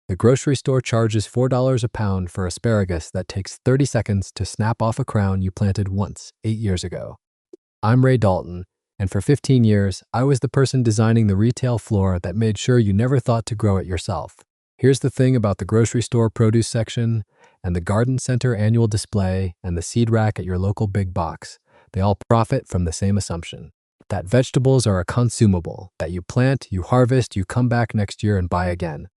The grocery store charges $4 a pound for asparagus that takes 30 seconds to snap off a crown you planted once 8 years ago. I'm Ray Dalton, and for 15 years, I was the person designing the retail floor that made sure you never thought to grow it yourself. Here's the thing about the grocery store produce section and the garden center annual display and the seed rack at your local big box. They all profit from the same assumption that vegetables are a consumable, that you plant, you harvest, you come back next year and buy again.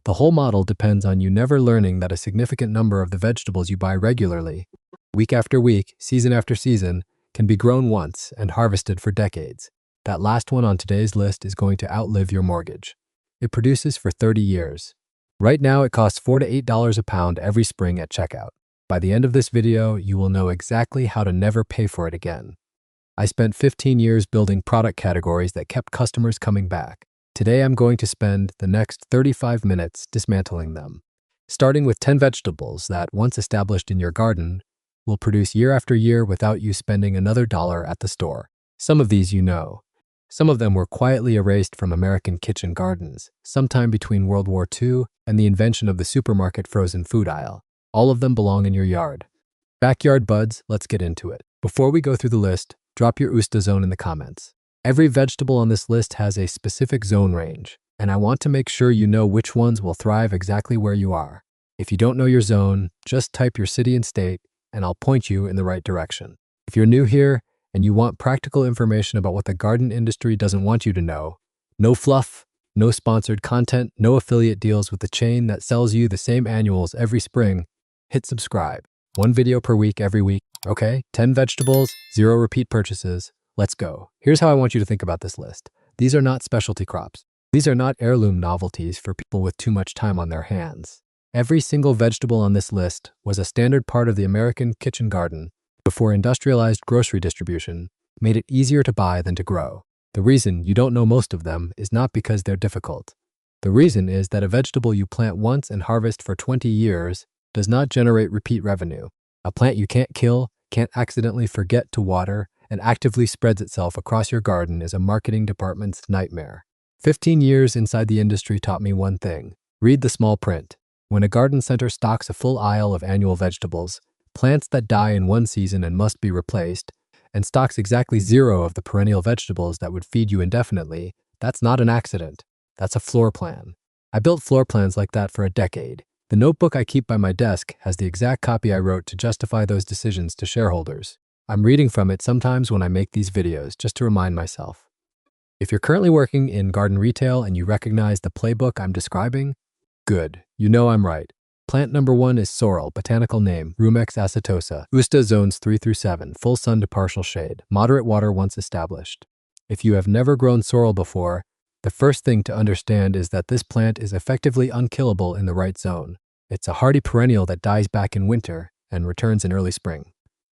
The whole model depends on you never learning that a significant number of the vegetables you buy regularly, week after week, season after season, can be grown once and harvested for decades. That last one on today's list is going to outlive your mortgage. It produces for 30 years. Right now, it costs $4 to $8 a pound every spring at checkout. By the end of this video, you will know exactly how to never pay for it again. I spent 15 years building product categories that kept customers coming back. Today, I'm going to spend the next 35 minutes dismantling them, starting with 10 vegetables that, once established in your garden, will produce year after year without you spending another dollar at the store. Some of these you know. Some of them were quietly erased from American kitchen gardens, sometime between World War II and the invention of the supermarket frozen food aisle. All of them belong in your yard. Backyard buds, let's get into it. Before we go through the list, drop your USTA zone in the comments. Every vegetable on this list has a specific zone range, and I want to make sure you know which ones will thrive exactly where you are. If you don't know your zone, just type your city and state, and I'll point you in the right direction. If you're new here and you want practical information about what the garden industry doesn't want you to know, no fluff, no sponsored content, no affiliate deals with the chain that sells you the same annuals every spring, hit subscribe. One video per week every week, okay? 10 vegetables, 0 repeat purchases. Let's go. Here's how I want you to think about this list. These are not specialty crops. These are not heirloom novelties for people with too much time on their hands. Every single vegetable on this list was a standard part of the American kitchen garden before industrialized grocery distribution made it easier to buy than to grow. The reason you don't know most of them is not because they're difficult. The reason is that a vegetable you plant once and harvest for 20 years does not generate repeat revenue. A plant you can't kill, can't accidentally forget to water, and actively spreads itself across your garden is a marketing department's nightmare. 15 years inside the industry taught me one thing. Read the small print. When a garden center stocks a full aisle of annual vegetables, plants that die in one season and must be replaced, and stocks exactly 0 of the perennial vegetables that would feed you indefinitely, that's not an accident. That's a floor plan. I built floor plans like that for a decade. The notebook I keep by my desk has the exact copy I wrote to justify those decisions to shareholders. I'm reading from it sometimes when I make these videos just to remind myself. If you're currently working in garden retail and you recognize the playbook I'm describing, good. You know I'm right. Plant number 1 is sorrel, botanical name, Rumex acetosa, USTA zones 3 through 7, full sun to partial shade, moderate water once established. If you have never grown sorrel before, the first thing to understand is that this plant is effectively unkillable in the right zone. It's a hardy perennial that dies back in winter and returns in early spring,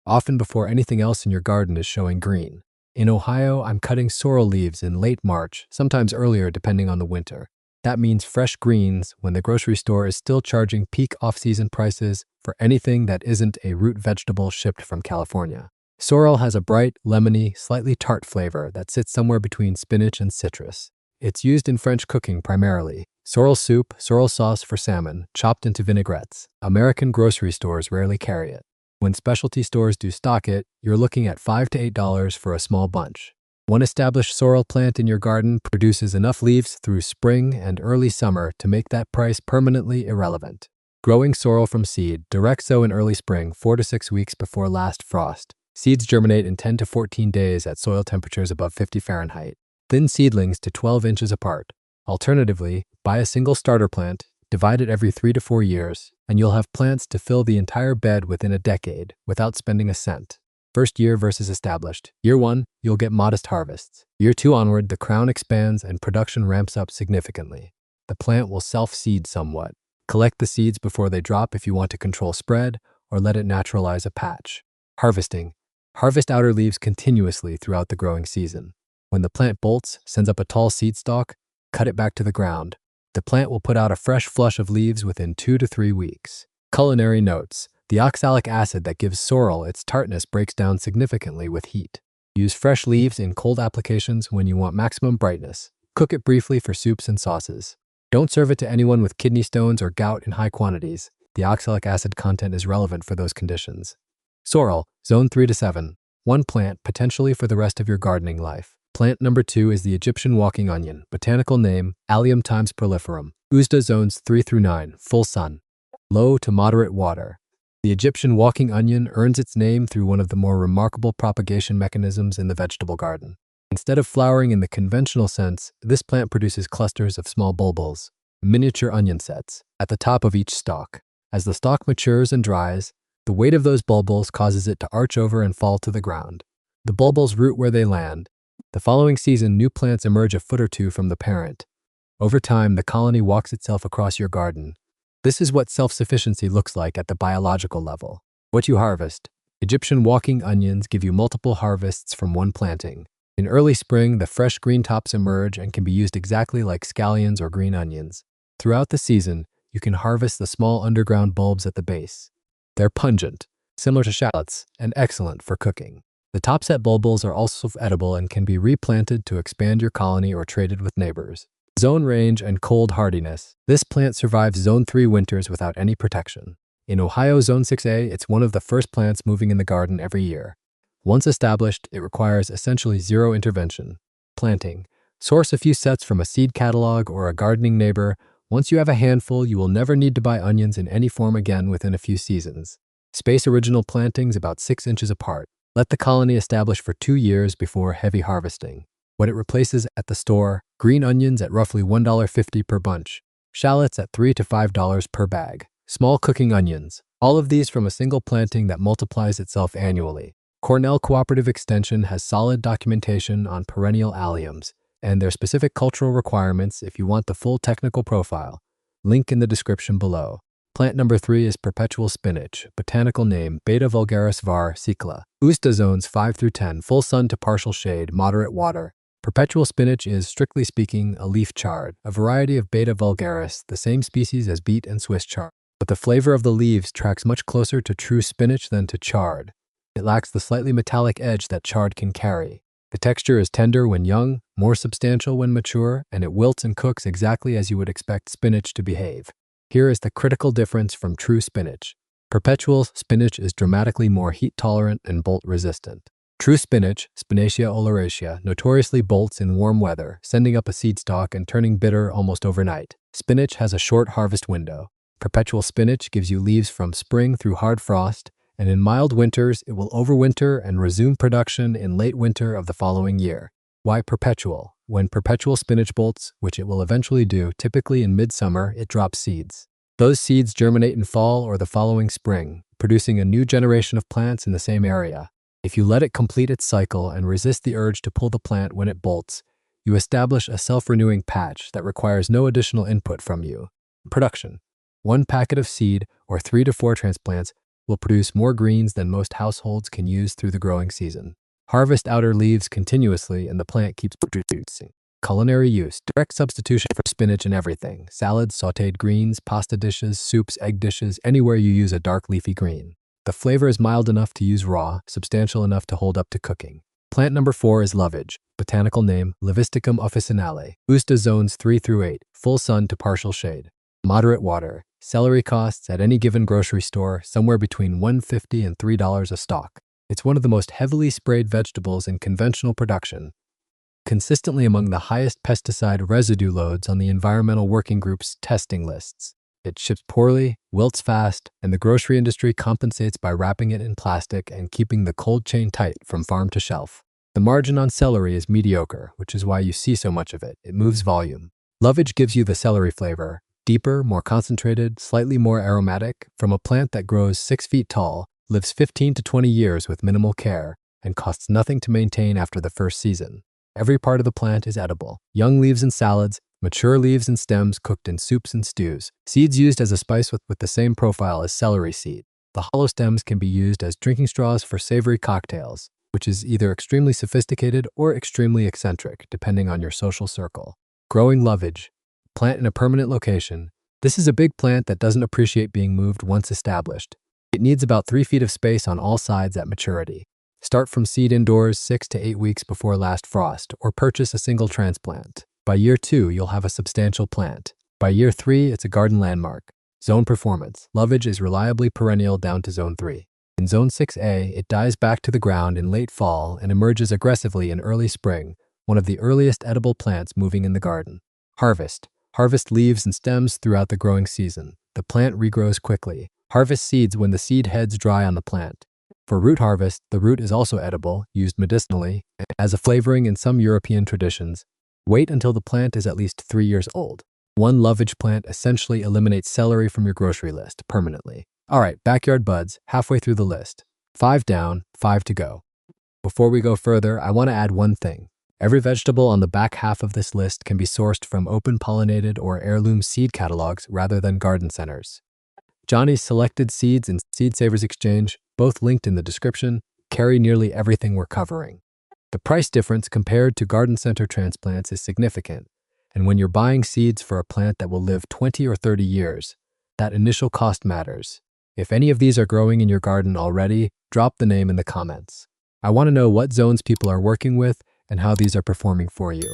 often before anything else in your garden is showing green. In Ohio, I'm cutting sorrel leaves in late March, sometimes earlier depending on the winter. That means fresh greens when the grocery store is still charging peak off-season prices for anything that isn't a root vegetable shipped from California. Sorrel has a bright, lemony, slightly tart flavor that sits somewhere between spinach and citrus. It's used in French cooking primarily. Sorrel soup, sorrel sauce for salmon, chopped into vinaigrettes. American grocery stores rarely carry it. When specialty stores do stock it, you're looking at $5 to $8 for a small bunch. One established sorrel plant in your garden produces enough leaves through spring and early summer to make that price permanently irrelevant. Growing sorrel from seed, direct sow in early spring, 4 to 6 weeks before last frost. Seeds germinate in 10 to 14 days at soil temperatures above 50 Fahrenheit. Thin seedlings to 12 inches apart. Alternatively, buy a single starter plant, divide it every 3 to 4 years, and you'll have plants to fill the entire bed within a decade without spending a cent. First year versus established. Year 1, you'll get modest harvests. Year 2 onward, the crown expands and production ramps up significantly. The plant will self-seed somewhat. Collect the seeds before they drop if you want to control spread or let it naturalize a patch. Harvesting. Harvest outer leaves continuously throughout the growing season. When the plant bolts, sends up a tall seed stalk, cut it back to the ground. The plant will put out a fresh flush of leaves within 2 to 3 weeks. Culinary notes. The oxalic acid that gives sorrel its tartness breaks down significantly with heat. Use fresh leaves in cold applications when you want maximum brightness. Cook it briefly for soups and sauces. Don't serve it to anyone with kidney stones or gout in high quantities. The oxalic acid content is relevant for those conditions. Sorrel, zone 3 to 7. One plant, potentially for the rest of your gardening life. Plant number 2 is the Egyptian walking onion, botanical name, Allium times proliferum. USDA zones 3 through 9, full sun. Low to moderate water. The Egyptian walking onion earns its name through one of the more remarkable propagation mechanisms in the vegetable garden. Instead of flowering in the conventional sense, this plant produces clusters of small bulbils, miniature onion sets, at the top of each stalk. As the stalk matures and dries, the weight of those bulbils causes it to arch over and fall to the ground. The bulbils root where they land. The following season, new plants emerge a foot or two from the parent. Over time, the colony walks itself across your garden. This is what self-sufficiency looks like at the biological level. What you harvest. Egyptian walking onions give you multiple harvests from one planting. In early spring, the fresh green tops emerge and can be used exactly like scallions or green onions. Throughout the season, you can harvest the small underground bulbs at the base. They're pungent, similar to shallots, and excellent for cooking. The topset bulbils are also edible and can be replanted to expand your colony or traded with neighbors. Zone range and cold hardiness. This plant survives zone 3 winters without any protection. In Ohio zone 6A, it's one of the first plants moving in the garden every year. Once established, it requires essentially zero intervention. Planting. Source a few sets from a seed catalog or a gardening neighbor. Once you have a handful, you will never need to buy onions in any form again within a few seasons. Space original plantings about 6 inches apart. Let the colony establish for 2 years before heavy harvesting. What it replaces at the store: green onions at roughly $1.50 per bunch, shallots at $3 to $5 per bag, small cooking onions, all of these from a single planting that multiplies itself annually. Cornell Cooperative Extension has solid documentation on perennial alliums and their specific cultural requirements if you want the full technical profile. Link in the description below. Plant number 3 is perpetual spinach, botanical name Beta vulgaris var. Cicla. USDA zones 5 through 10, full sun to partial shade, moderate water. Perpetual spinach is, strictly speaking, a leaf chard, a variety of Beta vulgaris, the same species as beet and Swiss chard. But the flavor of the leaves tracks much closer to true spinach than to chard. It lacks the slightly metallic edge that chard can carry. The texture is tender when young, more substantial when mature, and it wilts and cooks exactly as you would expect spinach to behave. Here is the critical difference from true spinach. Perpetual spinach is dramatically more heat-tolerant and bolt-resistant. True spinach, Spinacia oleracea, notoriously bolts in warm weather, sending up a seed stalk and turning bitter almost overnight. Spinach has a short harvest window. Perpetual spinach gives you leaves from spring through hard frost, and in mild winters, it will overwinter and resume production in late winter of the following year. Why perpetual? When perpetual spinach bolts, which it will eventually do, typically in midsummer, it drops seeds. Those seeds germinate in fall or the following spring, producing a new generation of plants in the same area. If you let it complete its cycle and resist the urge to pull the plant when it bolts, you establish a self-renewing patch that requires no additional input from you. Production. 1 packet of seed or 3 to 4 transplants will produce more greens than most households can use through the growing season. Harvest outer leaves continuously and the plant keeps producing. Culinary use. Direct substitution for spinach in everything. Salads, sautéed greens, pasta dishes, soups, egg dishes, anywhere you use a dark leafy green. The flavor is mild enough to use raw, substantial enough to hold up to cooking. Plant number 4 is lovage. Botanical name Levisticum officinale. USDA zones 3 through 8, full sun to partial shade. Moderate water. Celery costs at any given grocery store somewhere between $1.50 and $3 a stalk. It's one of the most heavily sprayed vegetables in conventional production, consistently among the highest pesticide residue loads on the Environmental Working Group's testing lists. It ships poorly, wilts fast, and the grocery industry compensates by wrapping it in plastic and keeping the cold chain tight from farm to shelf. The margin on celery is mediocre, which is why you see so much of it. It moves volume. Lovage gives you the celery flavor, deeper, more concentrated, slightly more aromatic, from a plant that grows 6 feet tall, lives 15 to 20 years with minimal care, and costs nothing to maintain after the first season. Every part of the plant is edible. Young leaves in salads, mature leaves and stems cooked in soups and stews. Seeds used as a spice with the same profile as celery seed. The hollow stems can be used as drinking straws for savory cocktails, which is either extremely sophisticated or extremely eccentric, depending on your social circle. Growing lovage. Plant in a permanent location. This is a big plant that doesn't appreciate being moved once established. It needs about 3 feet of space on all sides at maturity. Start from seed indoors 6 to 8 weeks before last frost, or purchase a single transplant. By year 2, you'll have a substantial plant. By year 3, it's a garden landmark. Zone performance. Lovage is reliably perennial down to zone 3. In zone 6A, it dies back to the ground in late fall and emerges aggressively in early spring, one of the earliest edible plants moving in the garden. Harvest. Harvest leaves and stems throughout the growing season. The plant regrows quickly. Harvest seeds when the seed heads dry on the plant. For root harvest, the root is also edible, used medicinally, as a flavoring in some European traditions. Wait until the plant is at least 3 years old. One lovage plant essentially eliminates celery from your grocery list permanently. All right, backyard buds, halfway through the list. 5 down, 5 to go. Before we go further, I want to add one thing. Every vegetable on the back half of this list can be sourced from open-pollinated or heirloom seed catalogs rather than garden centers. Johnny's Selected Seeds and Seed Savers Exchange, both linked in the description, carry nearly everything we're covering. The price difference compared to garden center transplants is significant, and when you're buying seeds for a plant that will live 20 or 30 years, that initial cost matters. If any of these are growing in your garden already, drop the name in the comments. I want to know what zones people are working with and how these are performing for you.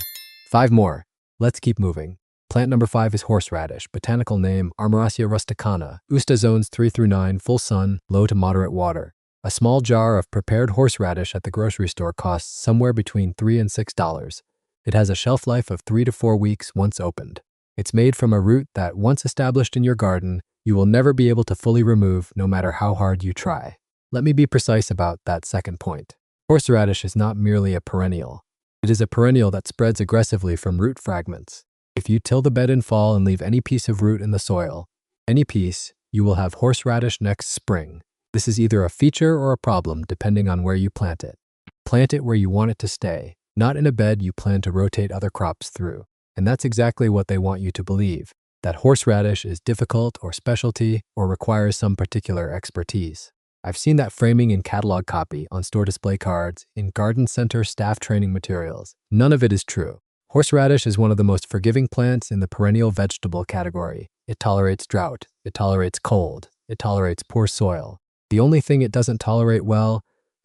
5 more. Let's keep moving. Plant number 5 is horseradish, botanical name Armoracia rusticana, Usta zones 3 through 9, full sun, low to moderate water. A small jar of prepared horseradish at the grocery store costs somewhere between $3 and $6. It has a shelf life of 3 to 4 weeks once opened. It's made from a root that, once established in your garden, you will never be able to fully remove no matter how hard you try. Let me be precise about that second point. Horseradish is not merely a perennial. It is a perennial that spreads aggressively from root fragments. If you till the bed in fall and leave any piece of root in the soil, any piece, you will have horseradish next spring. This is either a feature or a problem depending on where you plant it. Plant it where you want it to stay, not in a bed you plan to rotate other crops through. And that's exactly what they want you to believe, that horseradish is difficult or specialty or requires some particular expertise. I've seen that framing in catalog copy, on store display cards, in garden center staff training materials. None of it is true. Horseradish is one of the most forgiving plants in the perennial vegetable category. It tolerates drought. It tolerates cold. It tolerates poor soil. The only thing it doesn't tolerate well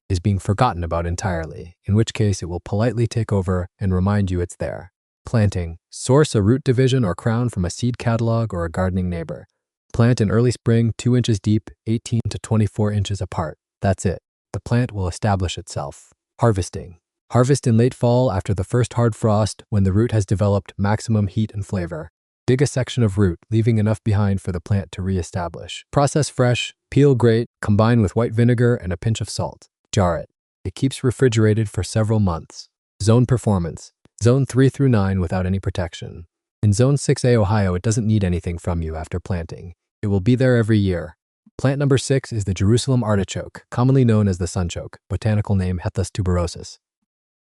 is being forgotten about entirely, in which case it will politely take over and remind you it's there. Planting. Source a root division or crown from a seed catalog or a gardening neighbor. Plant in early spring, 2 inches deep, 18 to 24 inches apart. That's it. The plant will establish itself. Harvesting. Harvest in late fall after the first hard frost when the root has developed maximum heat and flavor. Dig a section of root, leaving enough behind for the plant to reestablish. Process fresh, peel grate, combine with white vinegar and a pinch of salt. Jar it. It keeps refrigerated for several months. Zone performance. Zone 3 through 9 without any protection. In Zone 6A, Ohio, it doesn't need anything from you after planting. It will be there every year. Plant number 6 is the Jerusalem artichoke, commonly known as the sunchoke, botanical name Hethus tuberosus.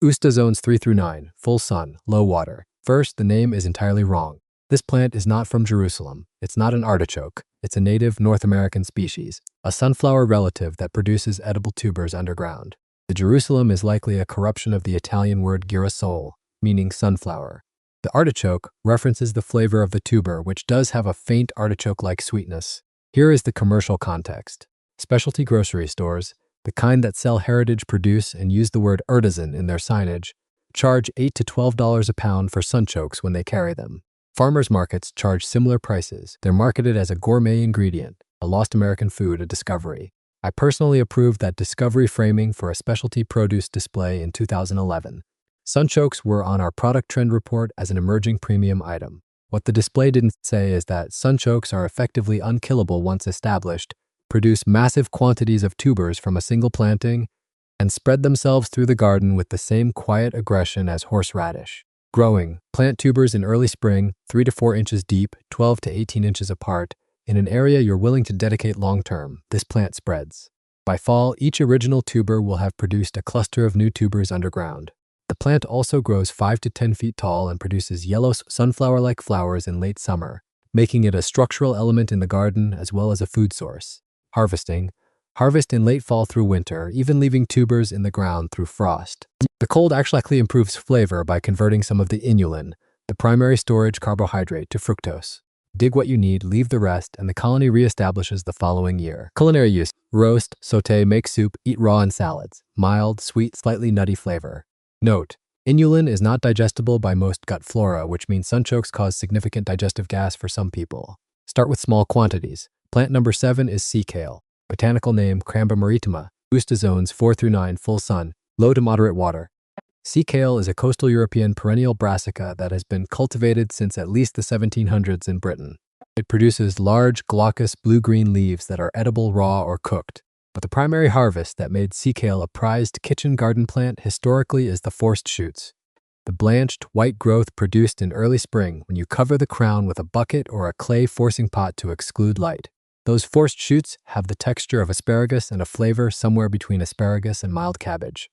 Usta zones 3 through 9, full sun, low water. First, the name is entirely wrong. This plant is not from Jerusalem. It's not an artichoke. It's a native North American species, a sunflower relative that produces edible tubers underground. The Jerusalem is likely a corruption of the Italian word girasole, meaning sunflower. The artichoke references the flavor of the tuber, which does have a faint artichoke-like sweetness. Here is the commercial context. Specialty grocery stores, the kind that sell heritage produce and use the word artisan in their signage, charge $8 to $12 a pound for sunchokes when they carry them. Farmers markets charge similar prices. They're marketed as a gourmet ingredient, a lost American food, a discovery. I personally approved that discovery framing for a specialty produce display in 2011. Sunchokes were on our product trend report as an emerging premium item. What the display didn't say is that sunchokes are effectively unkillable once established, produce massive quantities of tubers from a single planting, and spread themselves through the garden with the same quiet aggression as horseradish. Growing. Plant tubers in early spring, 3 to 4 inches deep, 12 to 18 inches apart, in an area you're willing to dedicate long-term. This plant spreads. By fall, each original tuber will have produced a cluster of new tubers underground. The plant also grows 5 to 10 feet tall and produces yellow sunflower-like flowers in late summer, making it a structural element in the garden as well as a food source. Harvesting. Harvest in late fall through winter, even leaving tubers in the ground through frost. The cold actually improves flavor by converting some of the inulin, the primary storage carbohydrate, to fructose. Dig what you need, leave the rest, and the colony reestablishes the following year. Culinary use. Roast, sauté, make soup, eat raw in salads. Mild, sweet, slightly nutty flavor. Note: Inulin is not digestible by most gut flora, which means sunchokes cause significant digestive gas for some people. Start with small quantities. Plant number 7 is sea kale. Botanical name Cramba maritima. Boosta zones 4 through 9, full sun, low to moderate water. Sea kale is a coastal European perennial brassica that has been cultivated since at least the 1700s in Britain. It produces large, glaucous blue-green leaves that are edible raw or cooked. But the primary harvest that made sea kale a prized kitchen garden plant historically is the forced shoots. The blanched, white growth produced in early spring when you cover the crown with a bucket or a clay forcing pot to exclude light. Those forced shoots have the texture of asparagus and a flavor somewhere between asparagus and mild cabbage.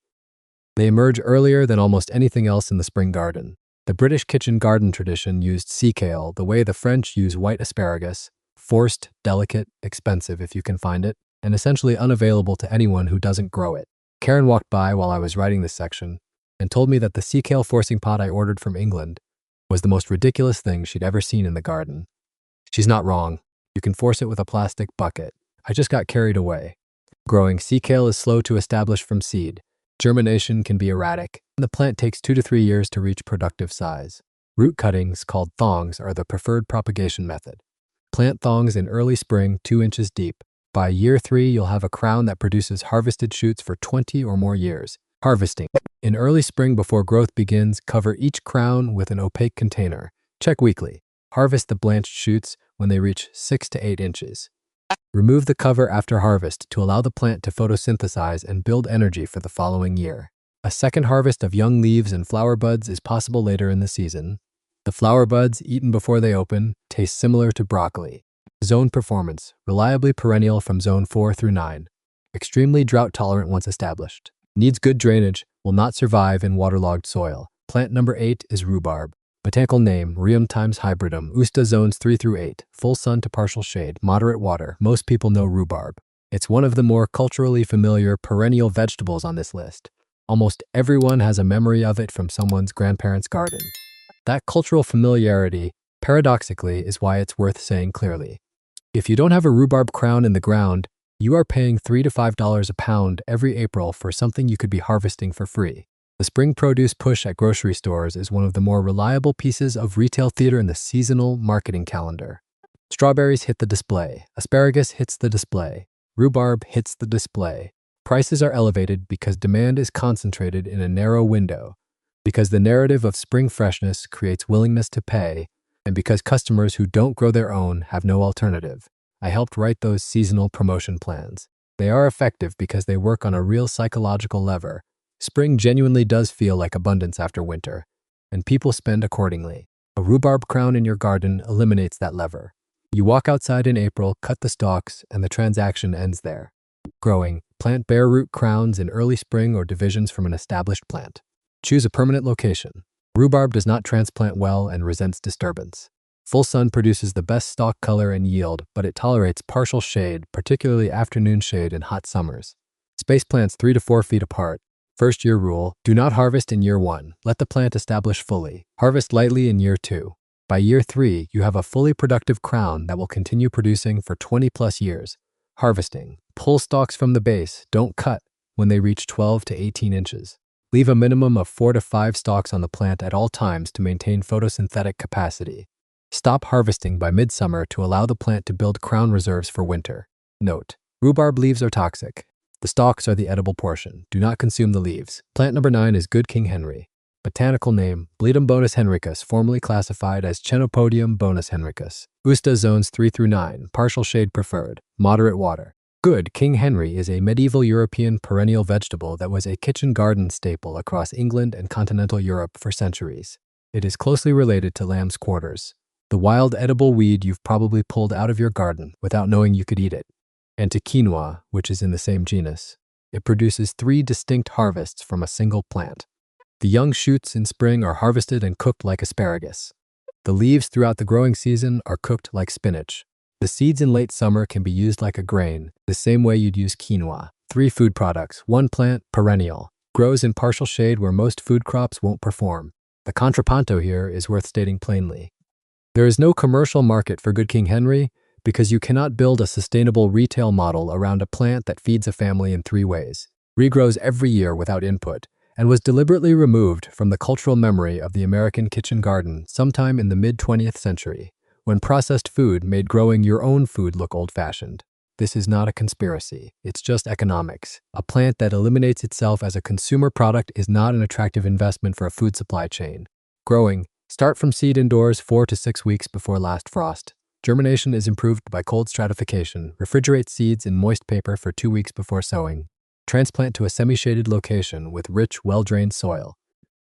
They emerge earlier than almost anything else in the spring garden. The British kitchen garden tradition used sea kale the way the French use white asparagus, forced, delicate, expensive if you can find it, and essentially unavailable to anyone who doesn't grow it. Karen walked by while I was writing this section and told me that the sea kale forcing pot I ordered from England was the most ridiculous thing she'd ever seen in the garden. She's not wrong. You can force it with a plastic bucket. I just got carried away. Growing sea kale is slow to establish from seed. Germination can be erratic, and the plant takes 2 to 3 years to reach productive size. Root cuttings, called thongs, are the preferred propagation method. Plant thongs in early spring, 2 inches deep. By year 3, you'll have a crown that produces harvested shoots for 20 or more years. Harvesting. In early spring before growth begins, cover each crown with an opaque container. Check weekly. Harvest the blanched shoots when they reach 6 to 8 inches. Remove the cover after harvest to allow the plant to photosynthesize and build energy for the following year. A second harvest of young leaves and flower buds is possible later in the season. The flower buds, eaten before they open, taste similar to broccoli. Zone performance, reliably perennial from zone 4 through 9. Extremely drought tolerant once established. Needs good drainage, will not survive in waterlogged soil. Plant number 8 is rhubarb. Botanical name, Rheum times hybridum, Usta zones 3 through 8, full sun to partial shade, moderate water. Most people know rhubarb. It's one of the more culturally familiar perennial vegetables on this list. Almost everyone has a memory of it from someone's grandparents' garden. That cultural familiarity, paradoxically, is why it's worth saying clearly. If you don't have a rhubarb crown in the ground, you are paying $3 to $5 a pound every April for something you could be harvesting for free. The spring produce push at grocery stores is one of the more reliable pieces of retail theater in the seasonal marketing calendar. Strawberries hit the display. Asparagus hits the display. Rhubarb hits the display. Prices are elevated because demand is concentrated in a narrow window, because the narrative of spring freshness creates willingness to pay, and because customers who don't grow their own have no alternative. I helped write those seasonal promotion plans. They are effective because they work on a real psychological lever. Spring genuinely does feel like abundance after winter, and people spend accordingly. A rhubarb crown in your garden eliminates that lever. You walk outside in April, cut the stalks, and the transaction ends there. Growing, plant bare root crowns in early spring or divisions from an established plant. Choose a permanent location. Rhubarb does not transplant well and resents disturbance. Full sun produces the best stalk color and yield, but it tolerates partial shade, particularly afternoon shade in hot summers. Space plants 3 to 4 feet apart. First year rule, do not harvest in year 1. Let the plant establish fully. Harvest lightly in year 2. By year 3, you have a fully productive crown that will continue producing for 20 plus years. Harvesting. Pull stalks from the base, don't cut, when they reach 12 to 18 inches. Leave a minimum of 4 to 5 stalks on the plant at all times to maintain photosynthetic capacity. Stop harvesting by midsummer to allow the plant to build crown reserves for winter. Note: rhubarb leaves are toxic. The stalks are the edible portion. Do not consume the leaves. Plant number 9 is Good King Henry. Botanical name, Bletum bonus henricus, formerly classified as Chenopodium bonus henricus. Usta zones 3 through 9, partial shade preferred, moderate water. Good King Henry is a medieval European perennial vegetable that was a kitchen garden staple across England and continental Europe for centuries. It is closely related to lamb's quarters, the wild edible weed you've probably pulled out of your garden without knowing you could eat it, and to quinoa, which is in the same genus. It produces 3 distinct harvests from a single plant. The young shoots in spring are harvested and cooked like asparagus. The leaves throughout the growing season are cooked like spinach. The seeds in late summer can be used like a grain, the same way you'd use quinoa. 3 food products, 1 plant, perennial. Grows in partial shade where most food crops won't perform. The contrapunto here is worth stating plainly. There is no commercial market for Good King Henry because you cannot build a sustainable retail model around a plant that feeds a family in 3 ways. Regrows every year without input, and was deliberately removed from the cultural memory of the American kitchen garden sometime in the mid-20th century, when processed food made growing your own food look old-fashioned. This is not a conspiracy, it's just economics. A plant that eliminates itself as a consumer product is not an attractive investment for a food supply chain. Growing. Start from seed indoors 4 to 6 weeks before last frost. Germination is improved by cold stratification. Refrigerate seeds in moist paper for 2 weeks before sowing. Transplant to a semi-shaded location with rich, well-drained soil.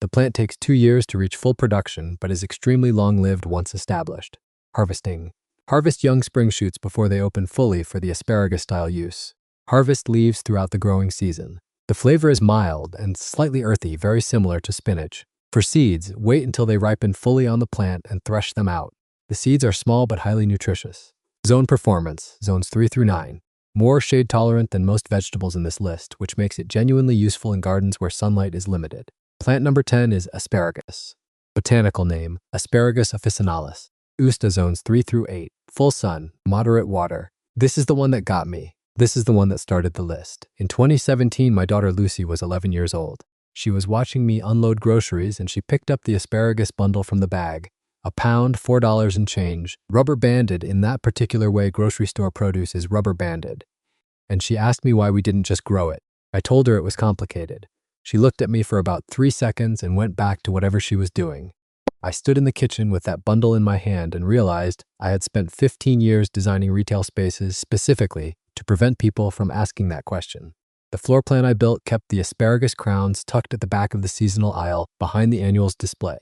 The plant takes 2 years to reach full production, but is extremely long-lived once established. Harvesting. Harvest young spring shoots before they open fully for the asparagus-style use. Harvest leaves throughout the growing season. The flavor is mild and slightly earthy, very similar to spinach. For seeds, wait until they ripen fully on the plant and thresh them out. The seeds are small but highly nutritious. Zone performance, zones 3 through 9. More shade tolerant than most vegetables in this list, which makes it genuinely useful in gardens where sunlight is limited. Plant number 10 is asparagus. Botanical name, Asparagus officinalis. Usta zones 3 through 8. Full sun, moderate water. This is the one that got me. This is the one that started the list. In 2017, my daughter Lucy was 11 years old. She was watching me unload groceries and she picked up the asparagus bundle from the bag. A pound, $4 and change, rubber banded in that particular way grocery store produce is rubber banded. And she asked me why we didn't just grow it. I told her it was complicated. She looked at me for about 3 seconds and went back to whatever she was doing. I stood in the kitchen with that bundle in my hand and realized I had spent 15 years designing retail spaces specifically to prevent people from asking that question. The floor plan I built kept the asparagus crowns tucked at the back of the seasonal aisle behind the annuals display.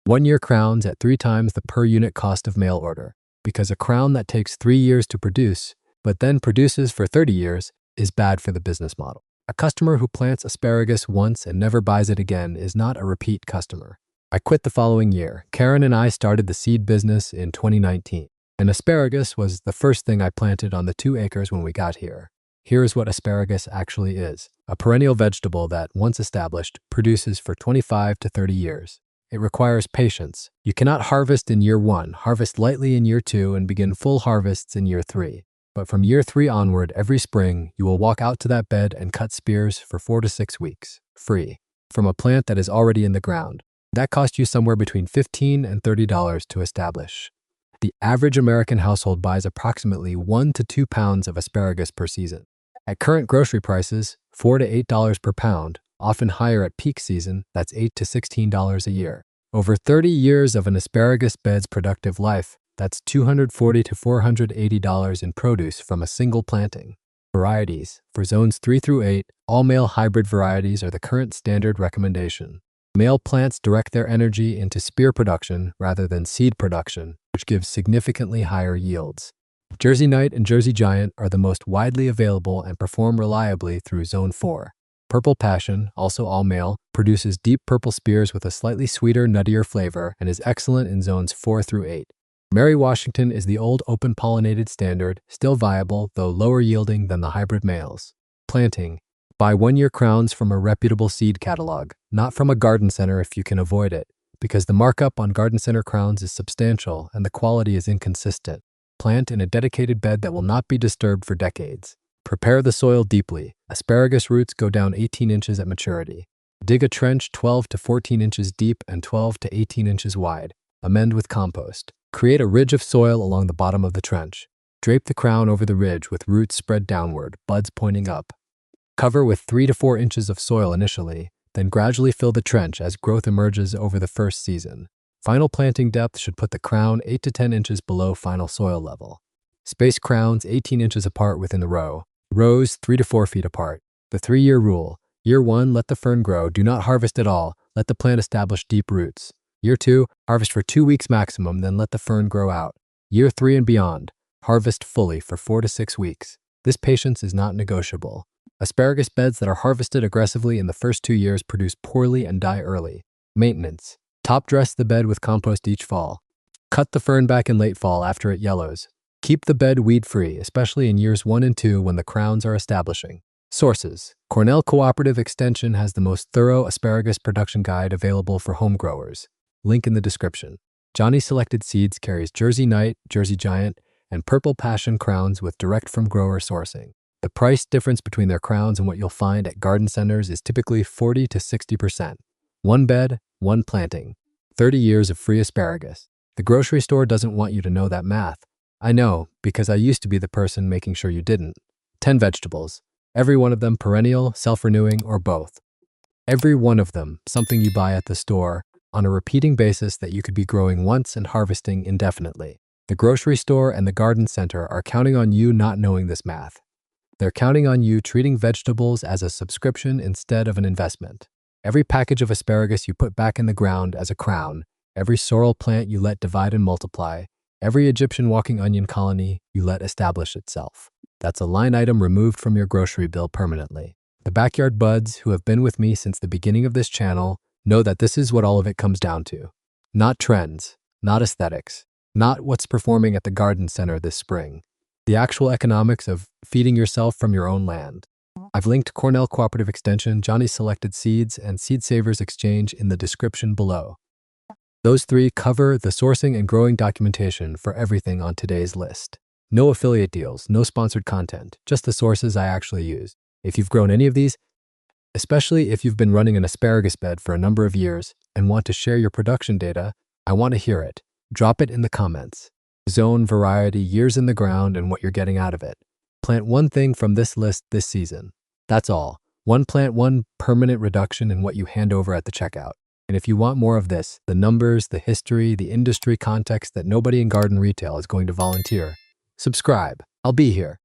1-year crowns at 3 times the per unit cost of mail order, because a crown that takes 3 years to produce, but then produces for 30 years, is bad for the business model. A customer who plants asparagus once and never buys it again is not a repeat customer. I quit the following year. Karen and I started the seed business in 2019, and asparagus was the first thing I planted on the 2 acres when we got here. Here is what asparagus actually is: a perennial vegetable that, once established, produces for 25 to 30 years. It requires patience. You cannot harvest in year 1, harvest lightly in year 2, and begin full harvests in year 3. But from year 3 onward, every spring, you will walk out to that bed and cut spears for 4 to 6 weeks, free, from a plant that is already in the ground. That cost you somewhere between $15 and $30 to establish. The average American household buys approximately 1 to 2 pounds of asparagus per season. At current grocery prices, $4 to $8 per pound, often higher at peak season, that's $8 to $16 a year. Over 30 years of an asparagus bed's productive life, that's $240 to $480 in produce from a single planting. Varieties. For zones 3 through 8, all male hybrid varieties are the current standard recommendation. Male plants direct their energy into spear production rather than seed production, which gives significantly higher yields. Jersey Knight and Jersey Giant are the most widely available and perform reliably through Zone 4. Purple Passion, also all male, produces deep purple spears with a slightly sweeter, nuttier flavor and is excellent in zones 4 through 8. Mary Washington is the old open pollinated standard, still viable though lower yielding than the hybrid males. Planting. Buy 1-year crowns from a reputable seed catalog, not from a garden center if you can avoid it, because the markup on garden center crowns is substantial and the quality is inconsistent. Plant in a dedicated bed that will not be disturbed for decades. Prepare the soil deeply. Asparagus roots go down 18 inches at maturity. Dig a trench 12 to 14 inches deep and 12 to 18 inches wide. Amend with compost. Create a ridge of soil along the bottom of the trench. Drape the crown over the ridge with roots spread downward, buds pointing up. Cover with 3 to 4 inches of soil initially, then gradually fill the trench as growth emerges over the first season. Final planting depth should put the crown 8 to 10 inches below final soil level. Space crowns 18 inches apart within the row. Rows 3 to 4 feet apart. The 3-year rule. Year 1, let the fern grow. Do not harvest at all. Let the plant establish deep roots. Year 2, harvest for 2 weeks maximum, then let the fern grow out. Year 3 and beyond, harvest fully for 4 to 6 weeks. This patience is not negotiable. Asparagus beds that are harvested aggressively in the first 2 years produce poorly and die early. Maintenance. Top dress the bed with compost each fall. Cut the fern back in late fall after it yellows. Keep the bed weed-free, especially in years 1 and 2 when the crowns are establishing. Sources. Cornell Cooperative Extension has the most thorough asparagus production guide available for home growers. Link in the description. Johnny Selected Seeds carries Jersey Knight, Jersey Giant, and Purple Passion crowns with direct from grower sourcing. The price difference between their crowns and what you'll find at garden centers is typically 40 to 60%. One bed, one planting. 30 years of free asparagus. The grocery store doesn't want you to know that math. I know, because I used to be the person making sure you didn't. 10 vegetables. Every one of them perennial, self-renewing, or both. Every one of them something you buy at the store on a repeating basis that you could be growing once and harvesting indefinitely. The grocery store and the garden center are counting on you not knowing this math. They're counting on you treating vegetables as a subscription instead of an investment. Every package of asparagus you put back in the ground as a crown, every sorrel plant you let divide and multiply, every Egyptian walking onion colony you let establish itself. That's a line item removed from your grocery bill permanently. The backyard buds who have been with me since the beginning of this channel know that this is what all of it comes down to. Not trends, not aesthetics, not what's performing at the garden center this spring. The actual economics of feeding yourself from your own land. I've linked Cornell Cooperative Extension, Johnny's Selected Seeds, and Seed Savers Exchange in the description below. Those three cover the sourcing and growing documentation for everything on today's list. No affiliate deals, no sponsored content, just the sources I actually use. If you've grown any of these, especially if you've been running an asparagus bed for a number of years and want to share your production data, I want to hear it. Drop it in the comments. Zone, variety, years in the ground, and what you're getting out of it. Plant one thing from this list this season. That's all. One plant, one permanent reduction in what you hand over at the checkout. And if you want more of this, the numbers, the history, the industry context that nobody in garden retail is going to volunteer, subscribe. I'll be here.